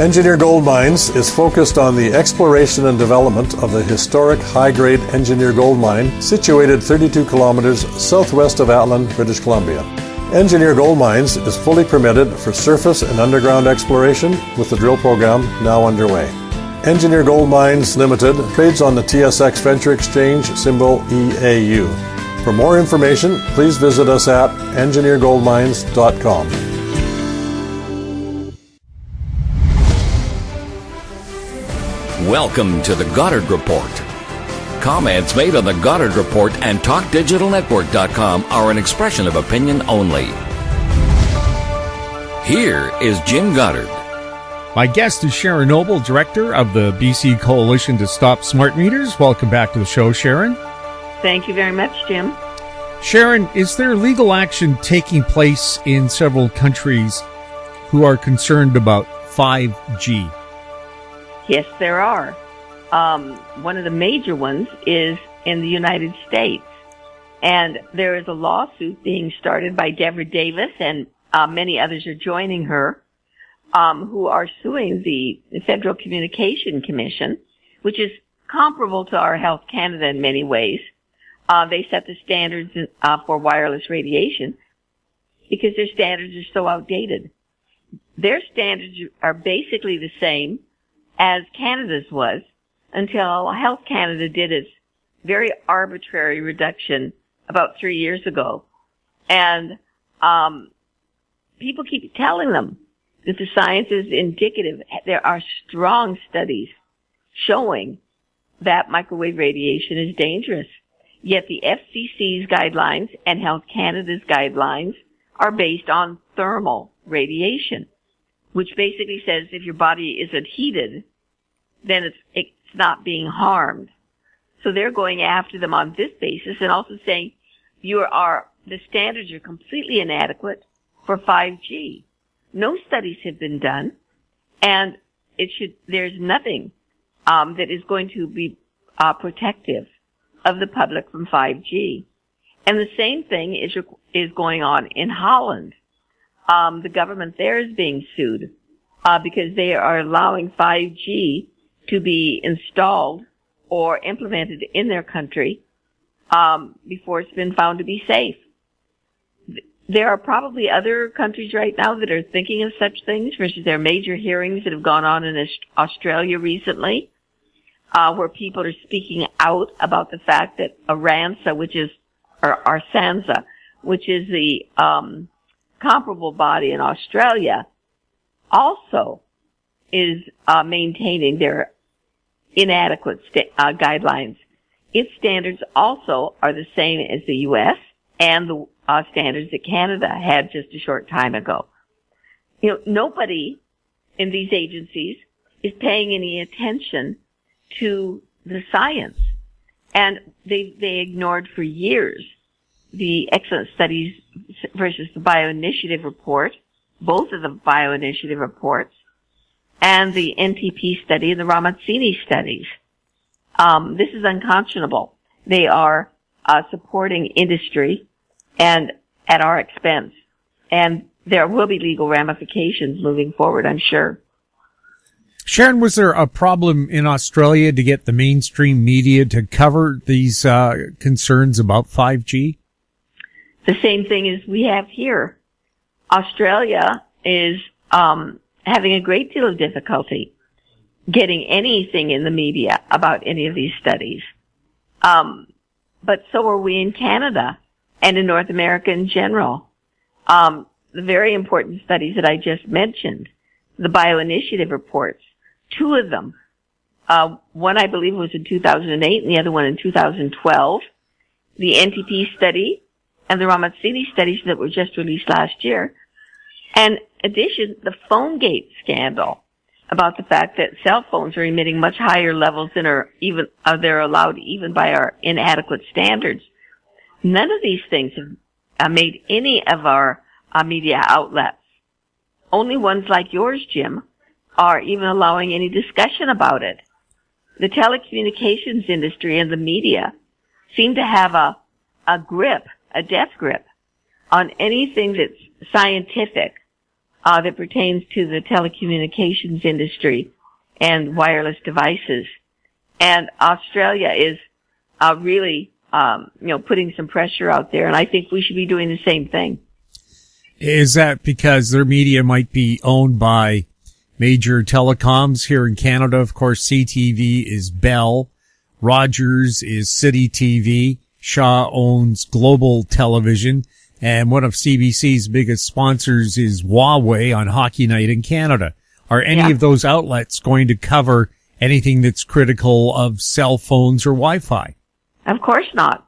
Engineer Gold Mines is focused on the exploration and development of the historic high-grade Engineer Gold Mine situated 32 kilometers southwest of Atlan, British Columbia. Engineer Gold Mines is fully permitted for surface and underground exploration with the drill program now underway. Engineer Gold Mines Limited trades on the TSX Venture Exchange, symbol EAU. For more information, please visit us at engineergoldmines.com. Welcome to the Goddard Report. Comments made on the Goddard Report and TalkDigitalNetwork.com are an expression of opinion only. Here is Jim Goddard. My guest is Sharon Noble, director of the BC Coalition to Stop Smart Meters. Welcome back to the show, Sharon. Thank you very much, Jim. Sharon, is there legal action taking place in several countries who are concerned about 5G? Yes, there are. One of the major ones is in the United States. And there is a lawsuit being started by Deborah Davis, and many others are joining her, who are suing the Federal Communication Commission, which is comparable to our Health Canada in many ways. They set the standards for wireless radiation because their standards are so outdated. Their standards are basically the same as Canada's was until Health Canada did its very arbitrary reduction about 3 years ago. And people keep telling them that the science is indicative. There are strong studies showing that microwave radiation is dangerous. Yet the FCC's guidelines and Health Canada's guidelines are based on thermal radiation, which basically says if your body isn't heated, then it's not being harmed. So they're going after them on this basis and also saying the standards are completely inadequate for 5G. No studies have been done, and there's nothing that is going to be protective of the public from 5G. And the same thing is going on in Holland. The government there is being sued because they are allowing 5G to be installed or implemented in their country before it's been found to be safe. There are probably other countries right now that are thinking of such things. For instance, there are major hearings that have gone on in Australia recently, where people are speaking out about the fact that ARSANSA, which is the comparable body in Australia, also is maintaining their inadequate guidelines. Its standards also are the same as the U.S. and the standards that Canada had just a short time ago. Nobody in these agencies is paying any attention to the science, and they ignored for years the excellent studies versus the bioinitiative report, both of the bioinitiative reports, and the NTP study and the Ramazzini studies. This is unconscionable. They are supporting industry and at our expense. And there will be legal ramifications moving forward, I'm sure. Sharon, was there a problem in Australia to get the mainstream media to cover these concerns about 5G? The same thing as we have here. Australia is having a great deal of difficulty getting anything in the media about any of these studies. But so are we in Canada and in North America in general. The very important studies that I just mentioned, the bioinitiative reports, two of them, one I believe was in 2008 and the other one in 2012, the NTP study and the Ramazzini studies that were just released last year. And in addition, the PhoneGate scandal about the fact that cell phones are emitting much higher levels than they're allowed even by our inadequate standards. None of these things have made any of our media outlets. Only ones like yours, Jim, are even allowing any discussion about it. The telecommunications industry and the media seem to have a death grip on anything that's scientific that pertains to the telecommunications industry and wireless devices. And Australia is really, putting some pressure out there, and I think we should be doing the same thing. Is that because their media might be owned by major telecoms here in Canada? Of course, CTV is Bell. Rogers is City TV. Shaw owns Global Television. And one of CBC's biggest sponsors is Huawei on Hockey Night in Canada. Are any of those outlets going to cover anything that's critical of cell phones or Wi-Fi? Of course not.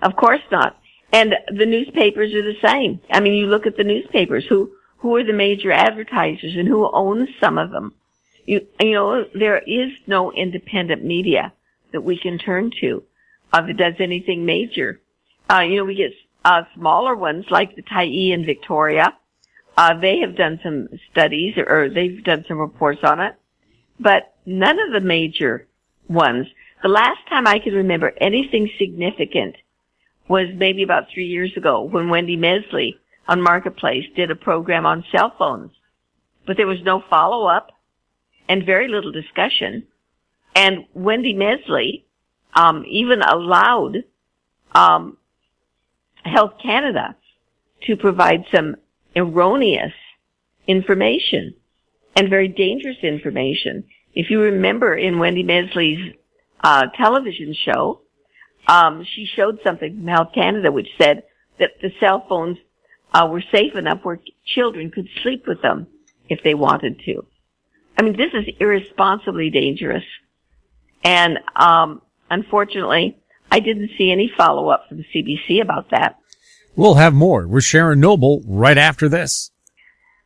Of course not. And the newspapers are the same. I mean, you look at the newspapers. Who are the major advertisers and who owns some of them? There is no independent media that we can turn to that does anything major. We get smaller ones like the Tyee in Victoria. They have done some studies or they've done some reports on it, but none of the major ones. The last time I can remember anything significant was maybe about 3 years ago when Wendy Mesley on Marketplace did a program on cell phones. But there was no follow-up and very little discussion. And Wendy Mesley even allowed Health Canada to provide some erroneous information and very dangerous information. If you remember in Wendy Mesley's television show, she showed something from Health Canada which said that the cell phones were safe enough where children could sleep with them if they wanted to. I mean, this is irresponsibly dangerous. And unfortunately, I didn't see any follow-up from the CBC about that. We'll have more with Sharon Noble right after this.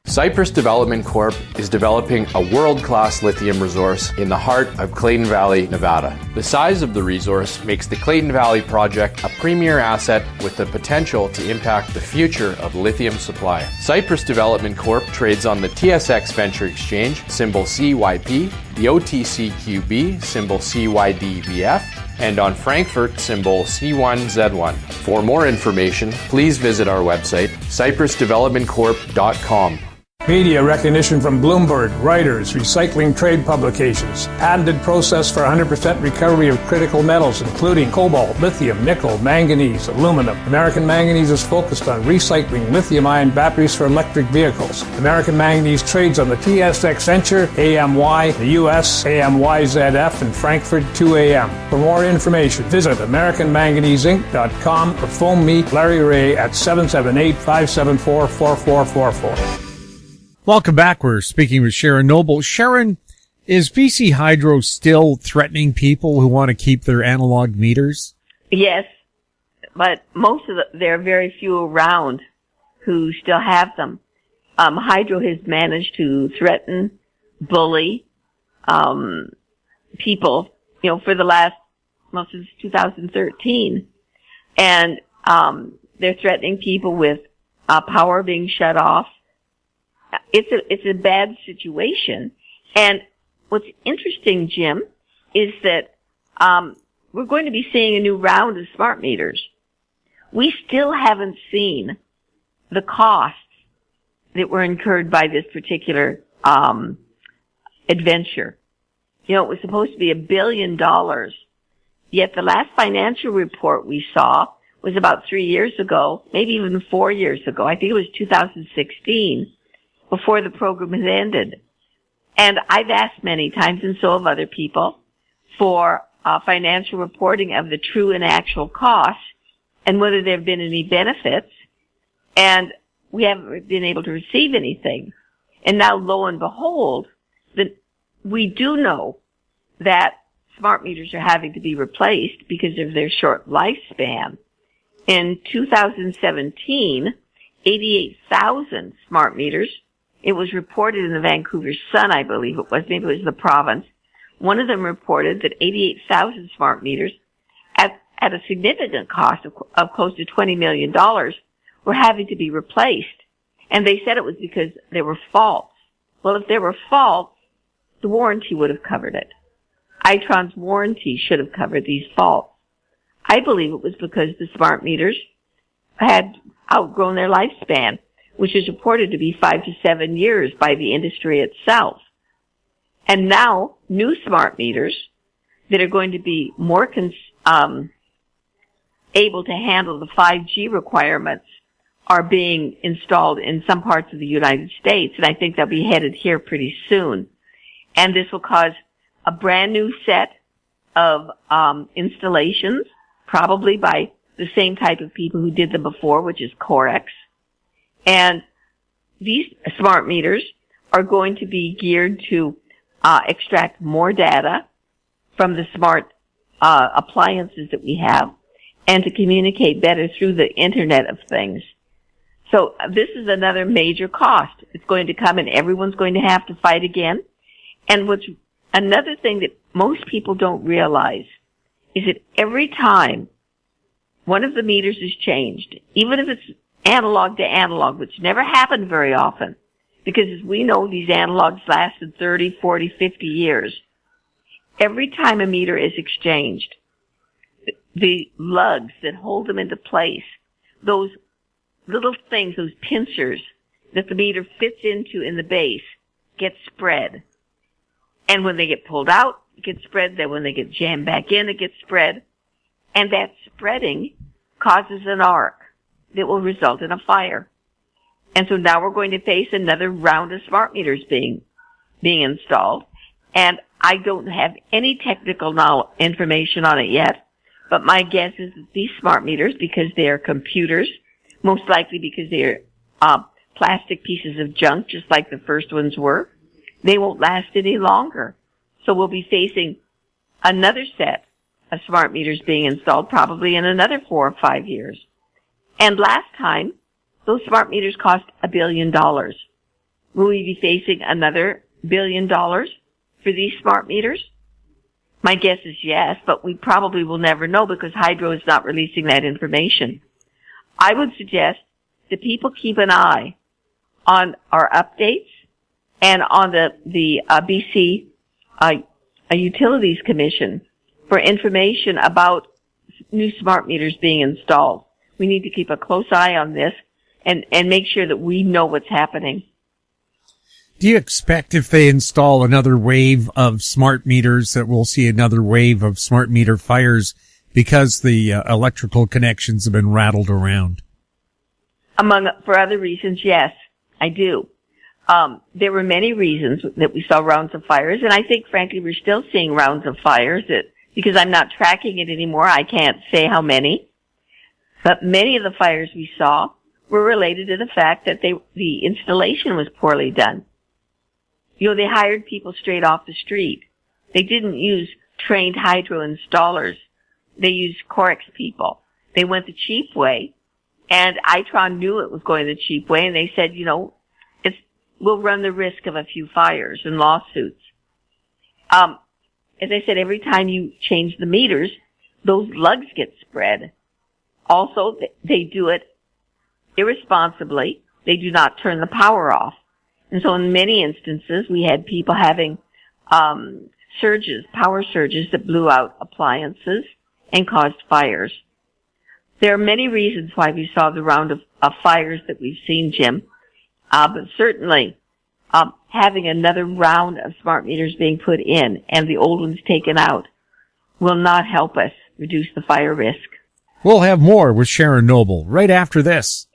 Cypress Development Corp. is developing a world-class lithium resource in the heart of Clayton Valley, Nevada. The size of the resource makes the Clayton Valley project a premier asset with the potential to impact the future of lithium supply. Cypress Development Corp. trades on the TSX Venture Exchange, symbol CYP, the OTCQB, symbol CYDVF, and on Frankfurt, symbol C1Z1. For more information, please visit our website, cypressdevelopmentcorp.com. Media recognition from Bloomberg, Reuters, recycling trade publications. Patented process for 100% recovery of critical metals, including cobalt, lithium, nickel, manganese, aluminum. American Manganese is focused on recycling lithium-ion batteries for electric vehicles. American Manganese trades on the TSX Venture, AMY, the US, AMYZF, and Frankfurt 2AM. For more information, visit AmericanManganeseInc.com or phone me, Larry Ray, at 778-574-4444. Welcome back. We're speaking with Sharon Noble. Sharon, is BC Hydro still threatening people who want to keep their analog meters? Yes, but there are very few around who still have them. Hydro has managed to threaten, bully people, for the last, since 2013. And they're threatening people with power being shut off. It's a bad situation. And what's interesting, Jim, is that we're going to be seeing a new round of smart meters. We still haven't seen the costs that were incurred by this particular adventure. It was supposed to be $1 billion, yet the last financial report we saw was about 3 years ago, maybe even 4 years ago. I think it was 2016. Before the program has ended. And I've asked many times, and so have other people, for financial reporting of the true and actual costs and whether there have been any benefits. And we haven't been able to receive anything. And now, lo and behold, we do know that smart meters are having to be replaced because of their short lifespan. In 2017, 88,000 smart meters. It was reported in the Vancouver Sun, I believe it was. Maybe it was the province. One of them reported that 88,000 smart meters at a significant cost of close to $20 million were having to be replaced. And they said it was because there were faults. Well, if there were faults, the warranty would have covered it. Itron's warranty should have covered these faults. I believe it was because the smart meters had outgrown their lifespan. which is reported to be 5 to 7 years by the industry itself. And now, new smart meters that are going to be more able to handle the 5G requirements are being installed in some parts of the United States, and I think they'll be headed here pretty soon. And this will cause a brand new set of installations, probably by the same type of people who did them before, which is Corex. And these smart meters are going to be geared to extract more data from the smart appliances that we have and to communicate better through the Internet of Things. So this is another major cost. It's going to come and everyone's going to have to fight again. And what's another thing that most people don't realize is that every time one of the meters is changed, even if it's analog to analog, which never happened very often, because as we know, these analogs lasted 30, 40, 50 years. Every time a meter is exchanged, the lugs that hold them into place, those little things, those pincers that the meter fits into in the base, get spread. And when they get pulled out, it gets spread. Then when they get jammed back in, it gets spread. And that spreading causes an arc that will result in a fire. And so now we're going to face another round of smart meters being installed. And I don't have any technical information on it yet, but my guess is that these smart meters, because they are computers, most likely because they are plastic pieces of junk, just like the first ones were, they won't last any longer. So we'll be facing another set of smart meters being installed probably in another 4 or 5 years. And last time, those smart meters cost $1 billion. Will we be facing another $1 billion for these smart meters? My guess is yes, but we probably will never know because Hydro is not releasing that information. I would suggest that people keep an eye on our updates and on the BC Utilities Commission for information about new smart meters being installed. We need to keep a close eye on this and make sure that we know what's happening. Do you expect if they install another wave of smart meters that we'll see another wave of smart meter fires because the electrical connections have been rattled around? For other reasons, yes, I do. There were many reasons that we saw rounds of fires, and I think, frankly, we're still seeing rounds of fires because I'm not tracking it anymore. I can't say how many. But many of the fires we saw were related to the fact that the installation was poorly done. You know, they hired people straight off the street. They didn't use trained hydro installers. They used Corex people. They went the cheap way, and Itron knew it was going the cheap way, and they said, you know, we'll run the risk of a few fires and lawsuits. As I said, every time you change the meters, those lugs get spread. Also, they do it irresponsibly. They do not turn the power off. And so in many instances, we had people having power surges that blew out appliances and caused fires. There are many reasons why we saw the round of fires that we've seen, Jim. But certainly, having another round of smart meters being put in and the old ones taken out will not help us reduce the fire risk. We'll have more with Sharon Noble right after this.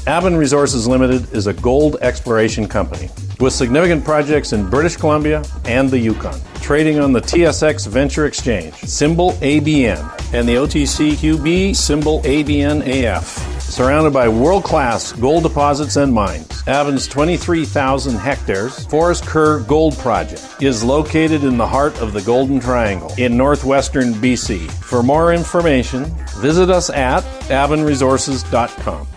Aben Resources Limited is a gold exploration company with significant projects in British Columbia and the Yukon, trading on the TSX Venture Exchange, symbol ABN, and the OTCQB, symbol ABNAF. Surrounded by world-class gold deposits and mines, Aben's 23,000 hectares Forest Kerr Gold Project is located in the heart of the Golden Triangle in northwestern BC. For more information, visit us at abenresources.com.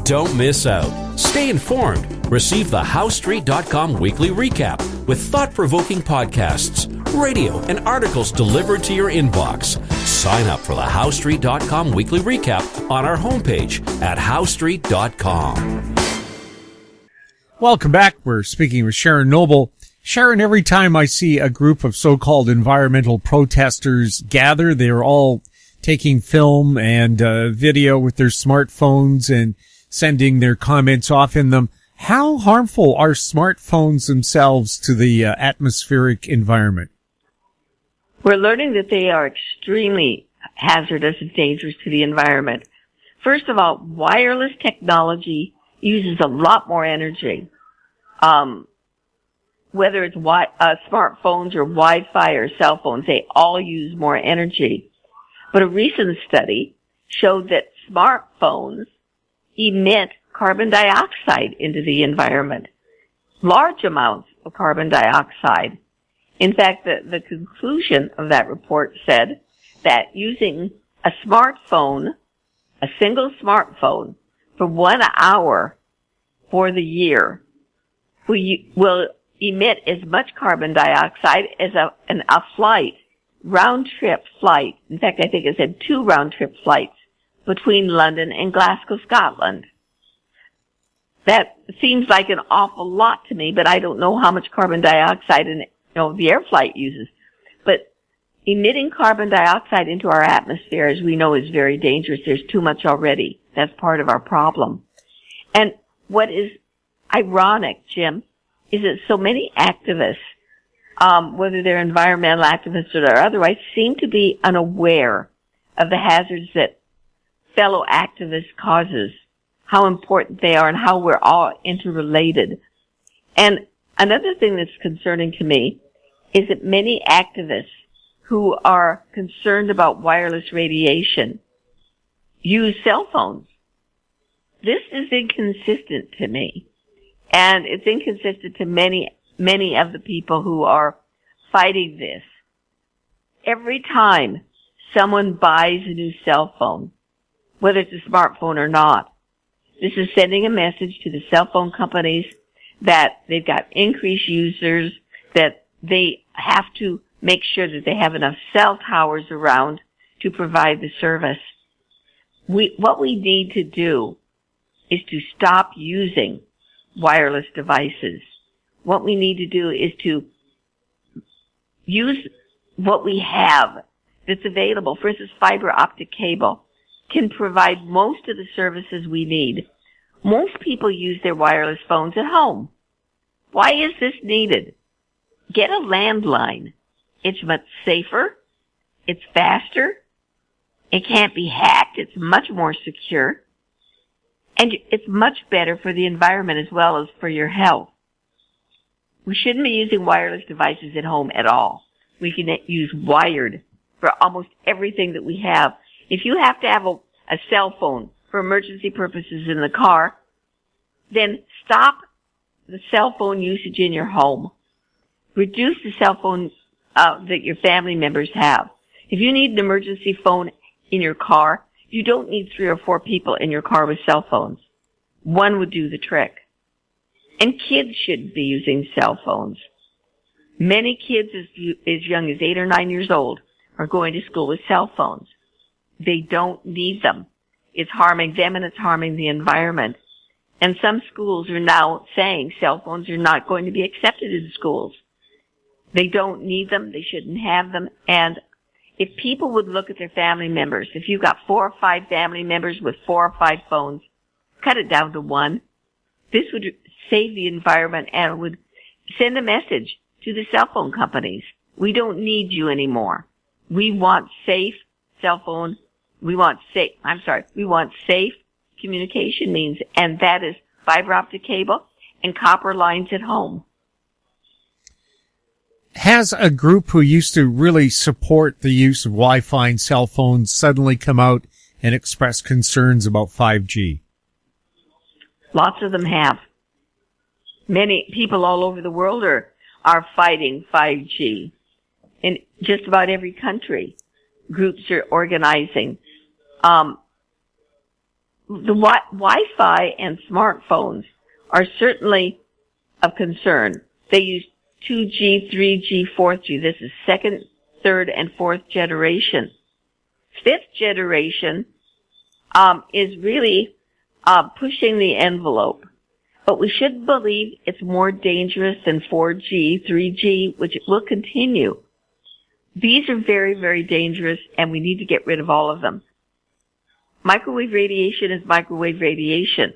Don't miss out. Stay informed. Receive the HowStreet.com weekly recap with thought-provoking podcasts, radio, and articles delivered to your inbox. Sign up for the HowStreet.com weekly recap on our homepage at HowStreet.com. Welcome back. We're speaking with Sharon Noble. Sharon, every time I see a group of so-called environmental protesters gather, they're all taking film and video with their smartphones and sending their comments off in them. How harmful are smartphones themselves to the atmospheric environment? We're learning that they are extremely hazardous and dangerous to the environment. First of all, wireless technology uses a lot more energy. Whether it's smartphones or Wi-Fi or cell phones, they all use more energy. But a recent study showed that smartphones emit carbon dioxide into the environment, large amounts of carbon dioxide. In fact, the conclusion of that report said that using a smartphone, a single smartphone, for 1 hour for the year will emit as much carbon dioxide as a flight, round-trip flight. In fact, I think it said 2 round-trip flights between London and Glasgow, Scotland. That seems like an awful lot to me, but I don't know how much carbon dioxide the air flight uses. But emitting carbon dioxide into our atmosphere, as we know, is very dangerous. There's too much already. That's part of our problem. And what is ironic, Jim, is that so many activists, whether they're environmental activists or otherwise, seem to be unaware of the hazards that fellow activists causes, how important they are, and how we're all interrelated. And another thing that's concerning to me is that many activists who are concerned about wireless radiation use cell phones. This is inconsistent to me. And it's inconsistent to many of the people who are fighting this. Every time someone buys a new cell phone, whether it's a smartphone or not, this is sending a message to the cell phone companies that they've got increased users, that they have to make sure that they have enough cell towers around to provide the service. What we need to do is to stop using wireless devices. What we need to do is to use what we have that's available. For instance, fiber optic cable can provide most of the services we need. Most people use their wireless phones at home. Why is this needed? Get a landline. It's much safer. It's faster. It can't be hacked. It's much more secure. And it's much better for the environment as well as for your health. We shouldn't be using wireless devices at home at all. We can use wired for almost everything that we have. If you have to have a cell phone for emergency purposes in the car, then stop the cell phone usage in your home. Reduce the cell phone that your family members have. If you need an emergency phone in your car, you don't need 3 or 4 people in your car with cell phones. One would do the trick. And kids shouldn't be using cell phones. Many kids as young as 8 or 9 years old are going to school with cell phones. They don't need them. It's harming them and it's harming the environment. And some schools are now saying cell phones are not going to be accepted in schools. They don't need them. They shouldn't have them. And if people would look at their family members, if you've got 4 or 5 family members with 4 or 5 phones, cut it down to 1. This would save the environment and would send a message to the cell phone companies. We don't need you anymore. We want safe cell phone. We want safe communication means, and that is fiber optic cable and copper lines at home. Has a group who used to really support the use of Wi-Fi and cell phones suddenly come out and express concerns about 5G? Lots of them have. Many people all over the world are fighting 5G. In just about every country, groups are organizing. The Wi-Fi and smartphones are certainly of concern. They use 2G, 3G, 4G. This is 2nd, 3rd, and 4th generation. 5th generation is really pushing the envelope. But we shouldn't believe it's more dangerous than 4G, 3G, which will continue. these are very, very dangerous, and we need to get rid of all of them. Microwave radiation is microwave radiation.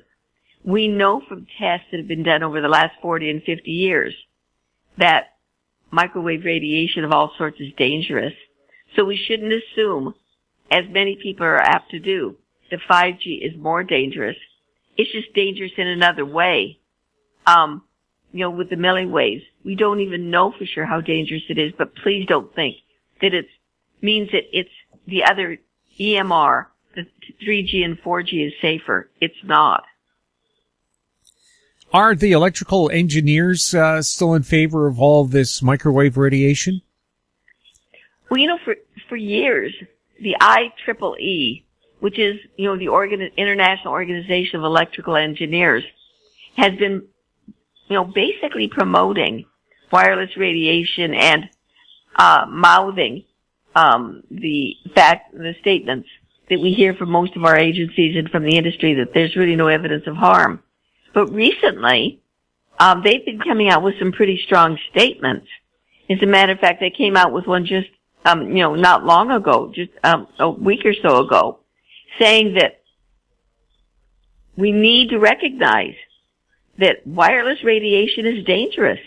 We know from tests that have been done over the last 40 and 50 years that microwave radiation of all sorts is dangerous. So we shouldn't assume, as many people are apt to do, that 5G is more dangerous. It's just dangerous in another way. With the milliwaves, we don't even know for sure how dangerous it is, but please don't think that it means that it's the other EMR, the 3G and 4G is safer. It's not. Are the electrical engineers still in favor of all this microwave radiation? Well, for years, the IEEE, which is, the International Organization of Electrical Engineers, has been, basically promoting wireless radiation and mouthing the statements that we hear from most of our agencies and from the industry that there's really no evidence of harm. But recently, they've been coming out with some pretty strong statements. As a matter of fact, they came out with one just, not long ago, just a week or so ago, saying that we need to recognize that wireless radiation is dangerous.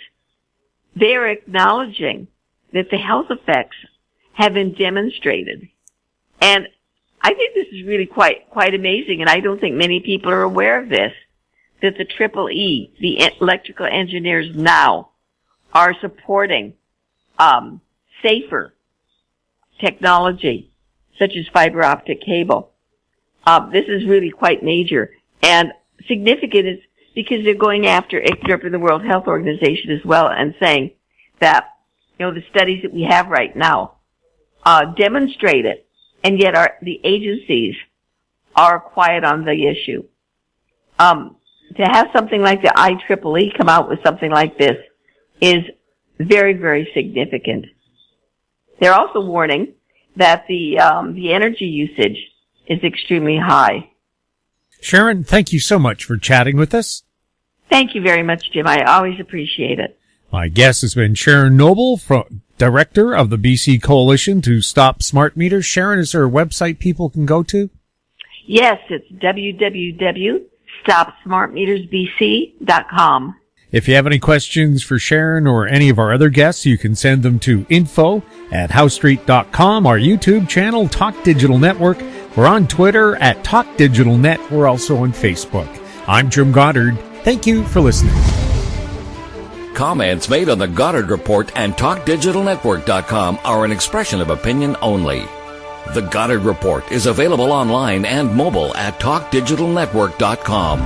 They are acknowledging that the health effects have been demonstrated. And I think this is really quite amazing, and I don't think many people are aware of this, that the EEE, the electrical engineers now, are supporting safer technology, such as fiber optic cable. This is really quite major and significant is because they're going after ICNIRP and the World Health Organization as well and saying that, the studies that we have right now demonstrate it, and yet the agencies are quiet on the issue. To have something like the IEEE come out with something like this is very, very significant. They're also warning that the energy usage is extremely high. Sharon, thank you so much for chatting with us. Thank you very much, Jim. I always appreciate it. My guest has been Sharon Noble, Director of the BC Coalition to Stop Smart Meters. Sharon, is there a website people can go to? Yes, it's www.stopsmartmetersbc.com. If you have any questions for Sharon or any of our other guests, you can send them to info@howstreet.com, our YouTube channel, Talk Digital Network. We're on Twitter @TalkDigitalNet. We're also on Facebook. I'm Jim Goddard. Thank you for listening. Comments made on the Goddard Report and TalkDigitalNetwork.com are an expression of opinion only. The Goddard Report is available online and mobile at TalkDigitalNetwork.com.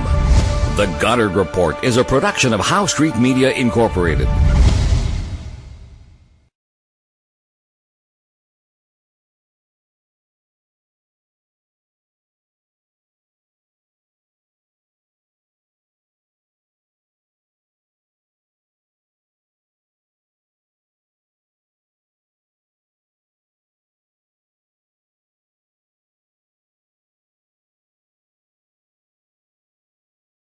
The Goddard Report is a production of Howe Street Media Incorporated.